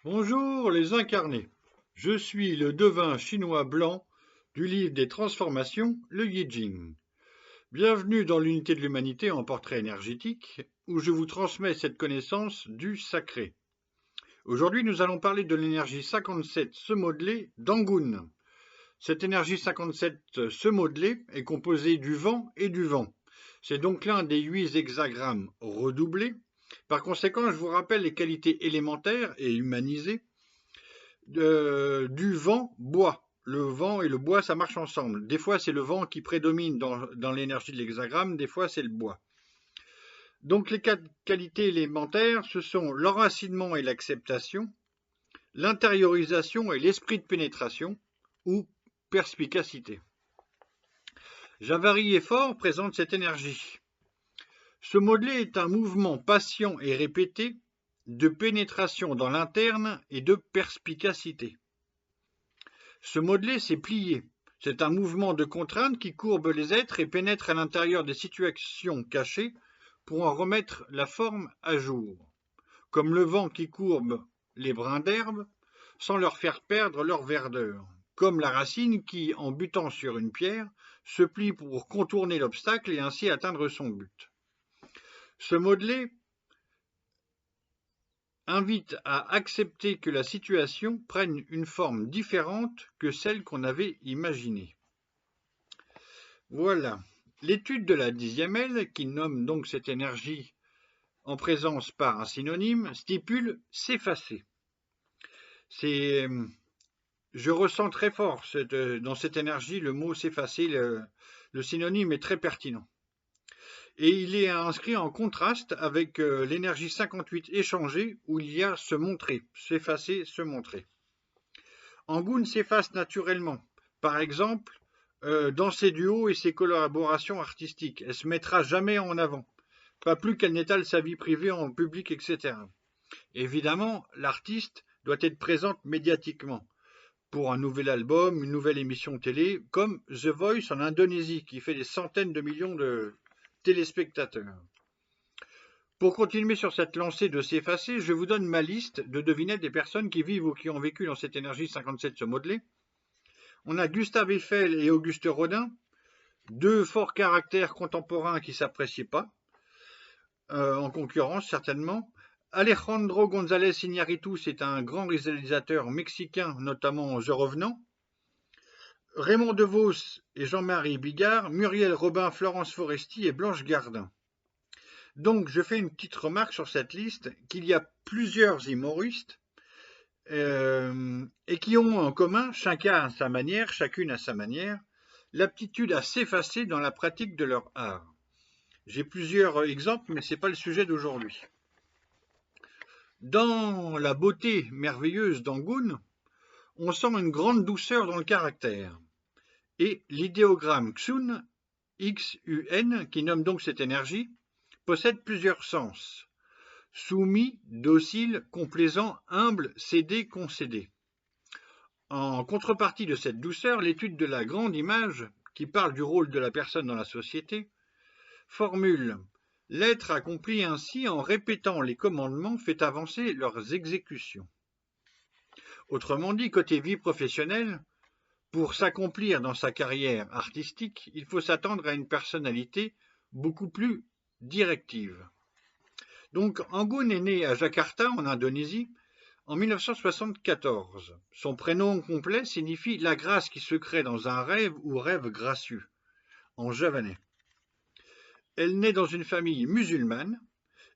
Bonjour les incarnés, je suis le devin chinois blanc du livre des transformations, le Yi Jing. Bienvenue dans l'unité de l'humanité en portrait énergétique, où je vous transmets cette connaissance du sacré. Aujourd'hui, nous allons parler de l'énergie 57 se modeler d'Angun. Cette énergie 57 se modeler est composée du vent et du vent. C'est donc l'un des 8 hexagrammes redoublés. Par conséquent, je vous rappelle les qualités élémentaires et humanisées du vent bois. Le vent et le bois, ça marche ensemble. Des fois, c'est le vent qui prédomine dans l'énergie de l'hexagramme, des fois, c'est le bois. Donc, les quatre qualités élémentaires, ce sont l'enracinement et l'acceptation, l'intériorisation et l'esprit de pénétration, ou perspicacité. Javary et Fort présentent cette énergie. Ce modelé est un mouvement patient et répété de pénétration dans l'interne et de perspicacité. Se modeler, c'est plier. C'est un mouvement de contrainte qui courbe les êtres et pénètre à l'intérieur des situations cachées pour en remettre la forme à jour. Comme le vent qui courbe les brins d'herbe sans leur faire perdre leur verdeur. Comme la racine qui, en butant sur une pierre, se plie pour contourner l'obstacle et ainsi atteindre son but. Se modeler invite à accepter que la situation prenne une forme différente que celle qu'on avait imaginée. Voilà. L'étude de la 10e aile, qui nomme donc cette énergie en présence par un synonyme, stipule s'effacer. Je ressens très fort dans cette énergie le mot s'effacer, le synonyme est très pertinent. Et il est inscrit en contraste avec l'énergie 58 échangée où il y a se montrer, s'effacer, se montrer. Angun s'efface naturellement. Par exemple, dans ses duos et ses collaborations artistiques. Elle se mettra jamais en avant. Pas plus qu'elle n'étale sa vie privée en public, etc. Évidemment, l'artiste doit être présente médiatiquement pour un nouvel album, une nouvelle émission télé, comme The Voice en Indonésie, qui fait des centaines de millions de téléspectateurs. Pour continuer sur cette lancée de s'effacer, je vous donne ma liste de devinettes des personnes qui vivent ou qui ont vécu dans cette énergie 57 se modeler. On a Gustave Eiffel et Auguste Rodin, deux forts caractères contemporains qui ne s'appréciaient pas, en concurrence certainement. Alejandro González Iñárritu, c'est un grand réalisateur mexicain, notamment The Revenant. Raymond DeVos et Jean-Marie Bigard, Muriel Robin, Florence Foresti et Blanche Gardin. Donc, je fais une petite remarque sur cette liste, qu'il y a plusieurs humoristes et qui ont en commun, chacun à sa manière, chacune à sa manière, l'aptitude à s'effacer dans la pratique de leur art. J'ai plusieurs exemples, mais ce n'est pas le sujet d'aujourd'hui. Dans la beauté merveilleuse d'Angun, on sent une grande douceur dans le caractère. Et l'idéogramme Xun, X-U-N, qui nomme donc cette énergie, possède plusieurs sens. Soumis, docile, complaisant, humble, cédé, concédé. En contrepartie de cette douceur, l'étude de la grande image, qui parle du rôle de la personne dans la société, formule « L'être accompli ainsi en répétant les commandements fait avancer leurs exécutions ». Autrement dit, côté vie professionnelle, pour s'accomplir dans sa carrière artistique, il faut s'attendre à une personnalité beaucoup plus directive. Donc, Angun est né à Jakarta, en Indonésie, en 1974. Son prénom complet signifie la grâce qui se crée dans un rêve ou rêve gracieux, en javanais. Elle naît dans une famille musulmane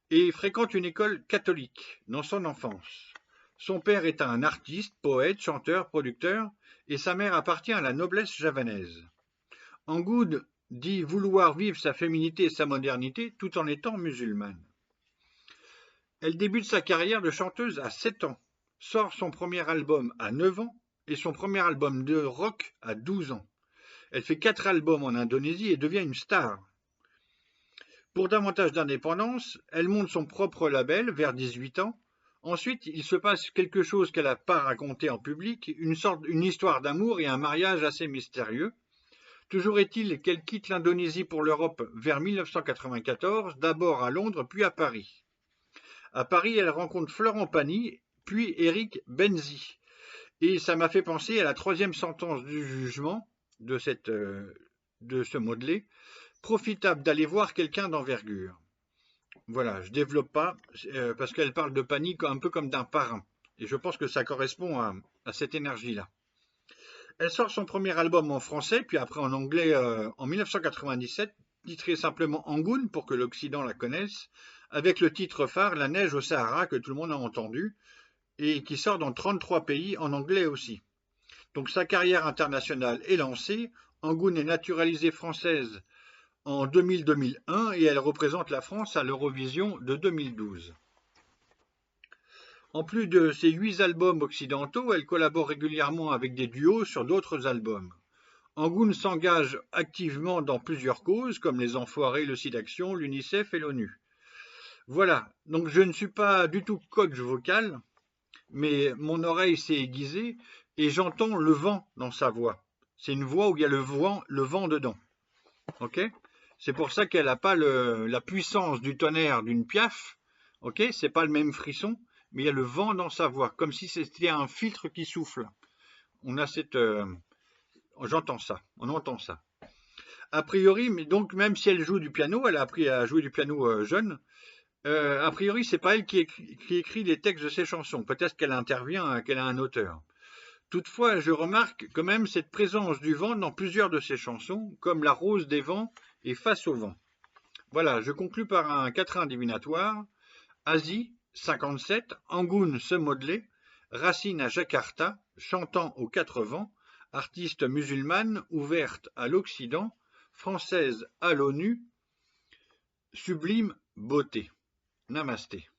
et fréquente une école catholique dans son enfance. Son père est un artiste, poète, chanteur, producteur, et sa mère appartient à la noblesse javanaise. Angun dit vouloir vivre sa féminité et sa modernité tout en étant musulmane. Elle débute sa carrière de chanteuse à 7 ans, sort son premier album à 9 ans et son premier album de rock à 12 ans. Elle fait 4 albums en Indonésie et devient une star. Pour davantage d'indépendance, elle monte son propre label vers 18 ans. Ensuite, il se passe quelque chose qu'elle n'a pas raconté en public, une histoire d'amour et un mariage assez mystérieux. Toujours est-il qu'elle quitte l'Indonésie pour l'Europe vers 1994, d'abord à Londres puis à Paris. À Paris, elle rencontre Florent Pagny, puis Eric Benzi. Et ça m'a fait penser à la 3e sentence du jugement de ce modelé. Profitable d'aller voir quelqu'un d'envergure. Voilà, je développe pas, parce qu'elle parle de panique un peu comme d'un parrain. Et je pense que ça correspond à cette énergie-là. Elle sort son premier album en français, puis après en anglais en 1997, titré simplement Angoune pour que l'Occident la connaisse, avec le titre phare La neige au Sahara que tout le monde a entendu, et qui sort dans 33 pays en anglais aussi. Donc sa carrière internationale est lancée. Angoune est naturalisée française en 2000-2001 et elle représente la France à l'Eurovision de 2012. En plus de ses 8 albums occidentaux, elle collabore régulièrement avec des duos sur d'autres albums. Angoune s'engage activement dans plusieurs causes comme les Enfoirés, le SIDAction, l'UNICEF et l'ONU. Voilà, donc je ne suis pas du tout coach vocal, mais mon oreille s'est aiguisée et j'entends le vent dans sa voix. C'est une voix où il y a le vent dedans. Ok ? C'est pour ça qu'elle n'a pas la puissance du tonnerre d'une Piaf. Ok ? C'est pas le même frisson, mais il y a le vent dans sa voix, comme si c'était un filtre qui souffle. On a j'entends ça, on entend ça. A priori, mais donc même si elle joue du piano, elle a appris à jouer du piano jeune. A priori, c'est pas elle qui écrit les textes de ses chansons. Peut-être qu'elle intervient, qu'elle a un auteur. Toutefois, je remarque quand même cette présence du vent dans plusieurs de ses chansons, comme La Rose des Vents et Face au vent. Voilà, je conclus par un quatrain divinatoire. Asie, 57, Angoune se modelait, Racine à Jakarta, chantant aux 4 vents, artiste musulmane ouverte à l'Occident, française à l'ONU, sublime beauté. Namasté.